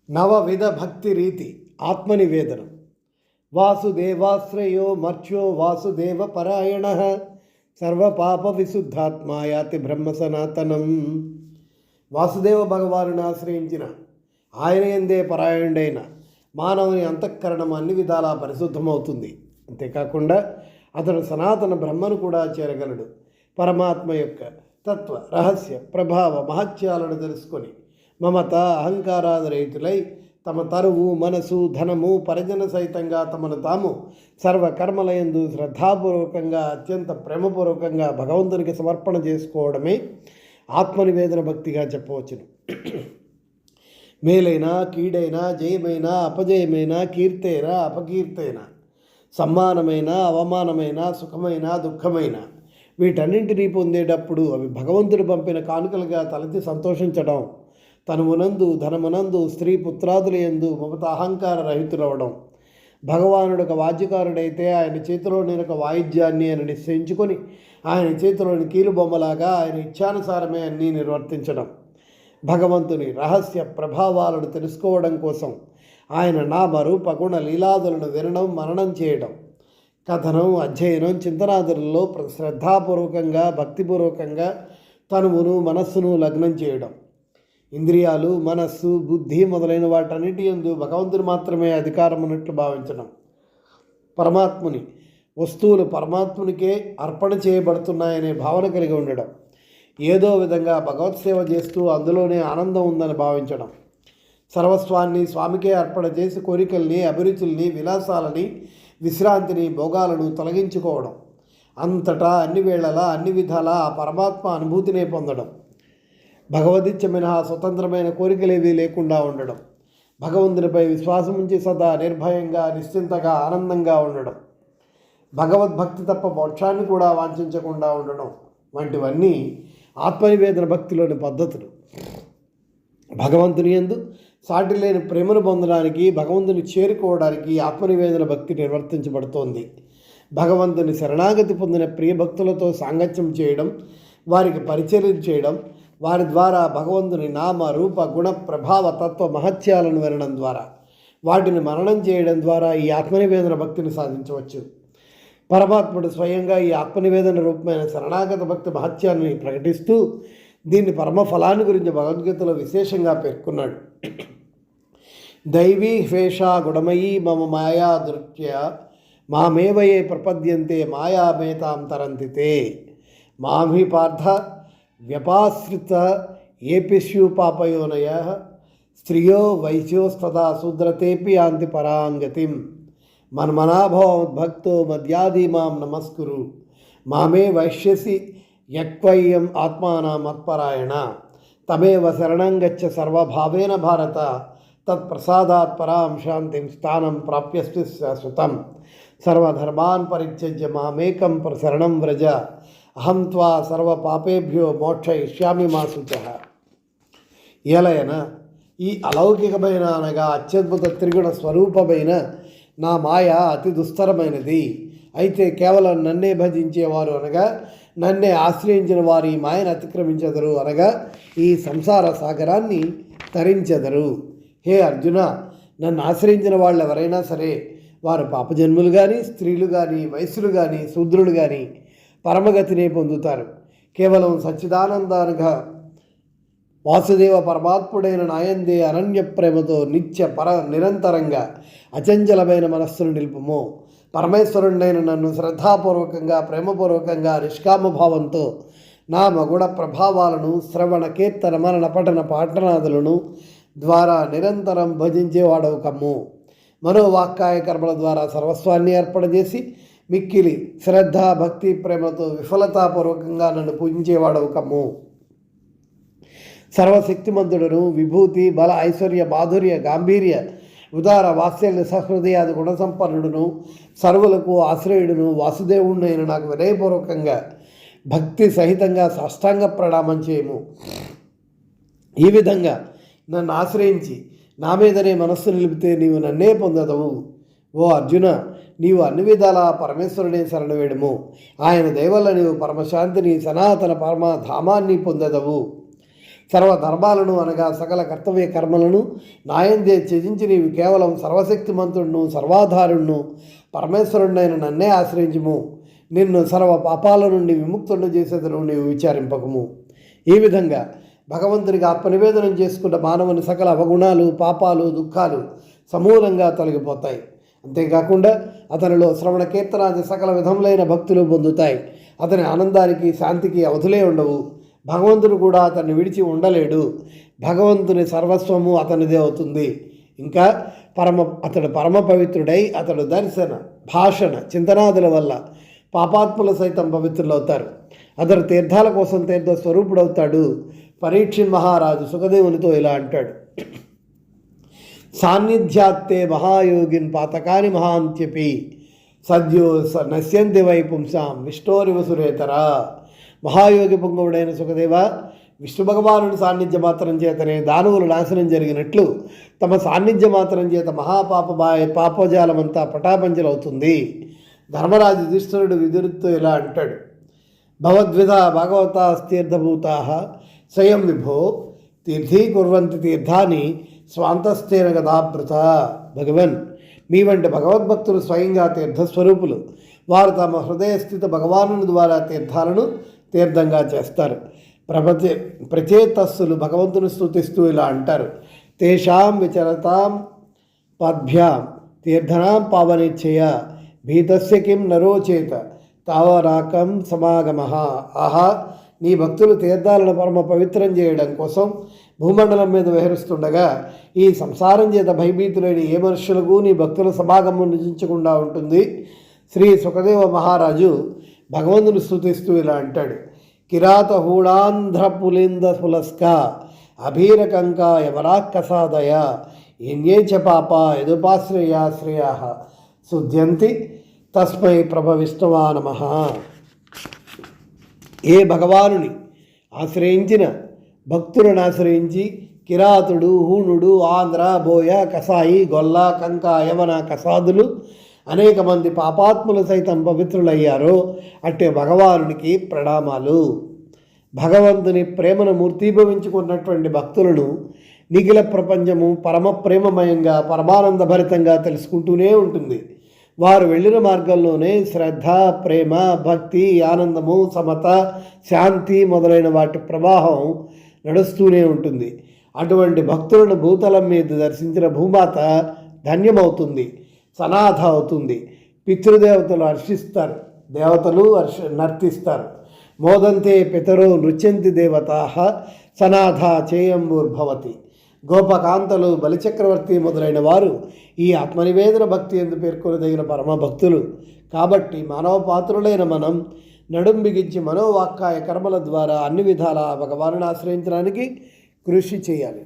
నవవిధ భక్తి రీతి ఆత్మనివేదనం. వాసుదేవాశ్రయో మర్చ్యో వాసుదేవ పరాయణ సర్వపాప విశుద్ధాత్మా యాతి బ్రహ్మ సనాతనం. వాసుదేవ భగవానుని ఆశ్రయించిన ఆయన ఎందే పరాయణుడైన మానవుని అంతఃకరణం అన్ని విధాలా పరిశుద్ధమవుతుంది. అంతేకాకుండా అతడు సనాతన బ్రహ్మను కూడా చేరగలడు. పరమాత్మ యొక్క తత్వ రహస్య ప్రభావ మహత్యాలను తెలుసుకొని మమత అహంకారాదరహితులై తమ తరువు మనసు ధనము పరిజన సహితంగా తమను తాము సర్వకర్మలయందు శ్రద్ధాపూర్వకంగా అత్యంత ప్రేమపూర్వకంగా భగవంతునికి సమర్పణ చేసుకోవడమే ఆత్మనివేదన భక్తిగా చెప్పవచ్చును. మేలైనా కీడైనా జయమైన అపజయమైన కీర్తైనా అపకీర్తైన సమ్మానమైన అవమానమైన సుఖమైన దుఃఖమైన వీటన్నింటినీ పొందేటప్పుడు అవి భగవంతుడు పంపిన కానుకలుగా తలచి సంతోషించడం, తనుమునందు ధనమునందు స్త్రీ పుత్రాదులయందు మమత అహంకార రహితులవడం, భగవానుడు ఒక వాద్యకారుడైతే ఆయన చేతిలోని ఒక వాయిద్యాన్ని ఆయన నిశ్చయించుకొని ఆయన చేతిలోని కీలుబొమ్మలాగా ఆయన ఇచ్ఛానుసారమే అన్నీ నిర్వర్తించడం, భగవంతుని రహస్య ప్రభావాలను తెలుసుకోవడం కోసం ఆయన నామ రూప గుణ లీలాదులను వినడం మననం చేయడం, కథనం అధ్యయనం చింతనాదులలో శ్రద్ధాపూర్వకంగా భక్తిపూర్వకంగా తనువును మనస్సును లగ్నం చేయడం, ఇంద్రియాలు మనస్సు బుద్ధి మొదలైన వాటన్నిటి యందు భగవంతుని మాత్రమే అధికారం ఉన్నట్లు భావించడం, పరమాత్ముని వస్తువులు పరమాత్మునికే అర్పణ చేయబడుతున్నాయనే భావన కలిగి ఉండడం, ఏదో విధంగా భగవత్ సేవ చేస్తూ అందులోనే ఆనందం ఉందని భావించడం, సర్వస్వాన్ని స్వామికే అర్పణ చేసి కోరికల్ని అభిరుచుల్ని విలాసాలని విశ్రాంతిని భోగాలను తొలగించుకోవడం, అంతటా అన్ని వేళలా అన్ని విధాలా ఆ పరమాత్మ అనుభూతినే పొందడం, భగవదిచ్చ మినహా స్వతంత్రమైన కోరికలేవీ లేకుండా ఉండడం, భగవంతునిపై విశ్వాసం ఉంచి సదా నిర్భయంగా నిశ్చింతగా ఆనందంగా ఉండడం, భగవద్భక్తి తప్ప మోక్షాన్ని కూడా వాంఛించకుండా ఉండడం వంటివన్నీ ఆత్మనివేదన భక్తిలోని పద్ధతులు. భగవంతుని యందు సాటి లేని ప్రేమను పొందడానికి భగవంతుని చేరుకోవడానికి ఆత్మనివేదన భక్తి నిర్వర్తించబడుతోంది. భగవంతుని శరణాగతి పొందిన ప్రియ భక్తులతో సాంగత్యం చేయడం, వారికి పరిచర్యలు చేయడం, వారి ద్వారా భగవంతుని నామ రూప గుణ ప్రభావ తత్వ మహత్యాలను వినడం ద్వారా వాటిని మననం చేయడం ద్వారా ఈ ఆత్మనివేదన భక్తిని సాధించవచ్చు. పరమాత్ముడు స్వయంగా ఈ ఆత్మనివేదన రూపమైన శరణాగత భక్తి మహత్యాన్ని ప్రకటిస్తూ దీన్ని పరమఫలాన్ని గురించి భగవద్గీతలో విశేషంగా పేర్కొన్నాడు. దైవీ హ్వేషా గుణమయీ మమ మాయా దృత్య మామేవయే ప్రపద్యంతే మాయామేతాం తరంతితే మామి పార్థ వ్యపాశ్రిత ఏపిష్యు పాపయోనయ స్త్రియో వైశ్యోస్తథా శూద్రతేపి యాంతి పరాంగతిం మన్మనాభవద్భక్తో మద్యాది మాం నమస్కురు మామే వైశ్యసి యక్వయ్యం ఆత్మానం మత్పరాయణ తమేవ శరణం గచ్చ సర్వభావేన భారత తత్ప్రసాదాత్ పరాం శాంతిం స్థానం ప్రాప్యస్తి శాశ్వతం సర్వధర్మాన్ పరిత్యజ్య మామేకం శరణం వ్రజ అహం త్వా సర్వపాపేభ్యో మోక్షయిష్యామి మా శుచః. ఏలయన ఈ అలౌకికమైన అనగా అత్యద్భుత త్రిగుణ స్వరూపమైన నా మాయ అతి దుస్తరమైనది. అయితే కేవలం నన్నే భజించేవారు అనగా నన్నే ఆశ్రయించిన వారు ఈ మాయను అతిక్రమించెదరు అనగా ఈ సంసార సాగరాన్ని తరించెదరు. హే అర్జున, నన్ను ఆశ్రయించిన వాళ్ళు ఎవరైనా సరే వారు పాపజన్ములు కానీ స్త్రీలు కానీ వయస్సులు కానీ శూద్రులు కానీ పరమగతినే పొందుతారు. కేవలం సచ్చిదానందానుగా వాసుదేవ పరమాత్ముడైన నాయందే అనన్య ప్రేమతో నిత్య నిరంతరంగా అచంచలమైన మనస్సును నిలుపుము. పరమేశ్వరుడైన నన్ను శ్రద్ధాపూర్వకంగా ప్రేమపూర్వకంగా నిష్కామభావంతో నా మగుణ ప్రభావాలను శ్రవణ కీర్తన మనన పఠన పాఠనాదులను ద్వారా నిరంతరం భజించేవాడవు కమ్ము. మనోవాక్కాయ కర్మల ద్వారా సర్వస్వాన్ని అర్పణ చేసి మిక్కిలి శ్రద్ధ భక్తి ప్రేమతో విఫలతాపూర్వకంగా నన్ను పూజించేవాడవు కమ్ము. సర్వశక్తిమంతుడును విభూతి బల ఐశ్వర్య మాధుర్య గాంభీర్య ఉదార వాత్సల్య సహృదయాది గుణసంపన్నుడును సర్వులకు ఆశ్రయుడును వాసుదేవుడినైన నాకు వినయపూర్వకంగా భక్తి సహితంగా సాష్టాంగ ప్రణామం చేయము. ఈ విధంగా నన్ను ఆశ్రయించి నా మీదనే మనస్సు నిలిపితే నీవు నన్నే పొందదవు. ఓ అర్జున, నీవు అన్ని విధాలా పరమేశ్వరుడే శరణవేడుము. ఆయన దయవల్ల నీవు పరమశాంతిని సనాతన పరమధామాన్ని పొందదవు. సర్వధర్మాలను అనగా సకల కర్తవ్య కర్మలను న్యాయందే త్యజించి నీవు కేవలం సర్వశక్తిమంతుడును సర్వాధారుణ్ణు పరమేశ్వరుడైన నన్నే ఆశ్రయించుము. నిన్ను సర్వ పాపాల నుండి విముక్తులను చేసేదను నీవు విచారింపకము. ఈ విధంగా భగవంతుడికి ఆత్మనివేదనం చేసుకున్న మానవుని సకల అవగుణాలు, పాపాలు, దుఃఖాలు సమూలంగా తొలగిపోతాయి. అంతేకాకుండా అతనిలో శ్రవణ కీర్తనాది సకల విధములైన భక్తులు పొందుతాయి. అతని ఆనందానికి, శాంతికి అవధులే ఉండవు. భగవంతుడు కూడా అతన్ని విడిచి ఉండలేడు. భగవంతుని సర్వస్వము అతనిదే అవుతుంది. ఇంకా అతడు పరమ పవిత్రుడై అతడు దర్శన, భాషణ, చింతనాదుల వల్ల పాపాత్ములు సైతం పవిత్రులవుతారు. అతడు తీర్థాల కోసం తీర్థ స్వరూపుడవుతాడు. పరీక్షిత్ మహారాజు సుఖదేవునితో ఇలా అంటాడు: సాన్నిధ్యాత్తే మహాయోగిన్ పాతకాని మహాంత్యపి సద్యో నశ్యంతి వై పుంసాం విష్ణోరివసురేతరా. మహాయోగి పొంగవుడైన సుఖదేవ, విష్ణు భగవానుడి సాన్నిధ్య మాత్రం చేతనే దానవులు నాశనం జరిగినట్లు తమ సాన్నిధ్య మాత్రం చేత పాపజాలమంతా పటాపంచలవుతుంది. ధర్మరాజు యుధిష్ఠిరుడు విదురుతో ఇలా అంటాడు: భగవద్విధ భాగవతాస్తీర్థభూతా స్వయం విభో తీర్థీకుర్వంతి తీర్థాన్ని స్వాంతస్థేన గదాభృత. భగవన్, మీ వంటి భగవద్భక్తులు స్వయంగా తీర్థస్వరూపులు. వారు తమ హృదయస్థిత భగవానుని ద్వారా తీర్థాలను తీర్థంగా చేస్తారు. ప్రచేతస్సులు భగవంతుని స్తుతిస్తూ ఇలా అంటారు: తేషాం విచరతాం పద్భ్యాం తీర్థనాం పావనిచ్చయ భీతస్య కిం నరోచేత తావరాకం సమాగమః. ఆహా, నీ భక్తులు తీర్థాలను పరమ పవిత్రం చేయడం కోసం భూమండలం మీద విహరిస్తుండగా ఈ సంసారం చేత భయభీతులైన ఏ మనుషులకు నీ భక్తుల సమాగమం నిజించకుండా ఉంటుంది. శ్రీ సుఖదేవ మహారాజు భగవంతుని స్తుతిస్తూ ఇలా అంటాడు: కిరాత హూడాంధ్ర పులింద పులస్క అభీరకంక యవరాక్కసాదయ ఎన్యే చ పాప యదుపాశ్రయాశ్రయా శుద్ధ్యంతి తస్మై ప్రభవిష్ణవా నమః. ఏ భగవానుని ఆశ్రయించిన భక్తులను ఆశ్రయించి కిరాతుడు, హూణుడు, ఆంధ్ర, బోయ, కసాయి, గొల్ల, కంక, యవన, కసాదులు అనేక మంది పాపాత్ములు సైతం పవిత్రులయ్యారో అట్టే భగవానునికి ప్రణామాలు. భగవంతుని ప్రేమను మూర్తీభవించుకున్నటువంటి భక్తులను నిఖిల ప్రపంచము పరమ ప్రేమమయంగా పరమానందభరితంగా తెలుసుకుంటూనే ఉంటుంది. వారు వెళ్ళిన మార్గంలోనే శ్రద్ధ, ప్రేమ, భక్తి, ఆనందము, సమత, శాంతి మొదలైన వాటి ప్రవాహం నడుస్తూనే ఉంటుంది. అటువంటి భక్తులను భూతలం మీద దర్శించిన భూమాత ధన్యమవుతుంది, సనాథ అవుతుంది. పితృదేవతలు హర్షిస్తారు, దేవతలు నర్తిస్తారు. మోదంతే పితరో నృత్యంతి దేవతా సనాథ చేయంబూర్భవతి. గోపకాంతలు, బలిచక్రవర్తి మొదలైన వారు ఈ ఆత్మనివేదన భక్తి ఎందు పేర్కొనదగిన పరమ భక్తులు. కాబట్టి మానవ పాత్రులైన మనం నడుం బిగించి మనోవాక్కాయ కర్మల ద్వారా అన్ని విధాల భగవానుని ఆశ్రయించడానికి కృషి చేయాలి.